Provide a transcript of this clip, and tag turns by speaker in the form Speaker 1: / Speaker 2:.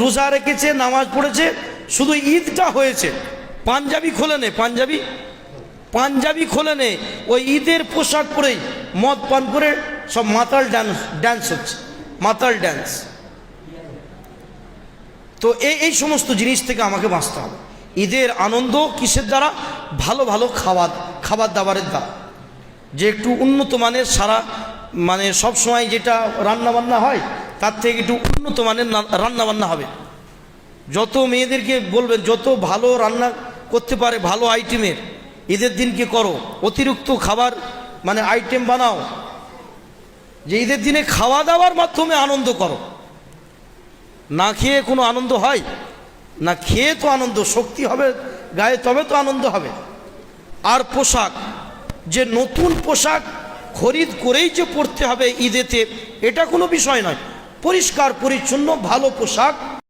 Speaker 1: রোজা রেখেছে, নামাজ পড়েছে, শুধু ঈদটা হয়েছে, পাঞ্জাবি খোলে নে, পাঞ্জাবি খোলে নে, ওই ঈদের পোশাক পরেই মদ পান করে সব মাতাল ড্যান্স হচ্ছে, মাতাল ড্যান্স। তো এই সমস্ত জিনিস থেকে আমাকে বাঁচতে হবে। ঈদের আনন্দ কিসের দ্বারা? ভালো ভালো খাবার দাবারের দ্বারা, যে একটু উন্নত মানের, সারা মানে সব সময় যেটা রান্নাবান্না হয় তার থেকে একটু উন্নত মানের রান্নাবান্না হবে। যত মেয়েদেরকে বলবেন যত ভালো রান্না করতে পারে, ভালো আইটেমের ঈদের দিনকে করো, অতিরিক্ত খাবার মানে আইটেম বানাও, যে ঈদের দিনে খাওয়া দাওয়ার মাধ্যমে আনন্দ করো। না খেয়ে কোনো আনন্দ হয় না, খেয়ে তো আনন্দ, শক্তি হবে গায়ে, তবে তো আনন্দ হবে। আর পোশাক, যে নতুন পোশাক খরিদ করেই যে পরতে হবে ঈদেতে, এটা কোনো বিষয় নয়। পরিষ্কার পরিচ্ছন্ন ভালো পোশাক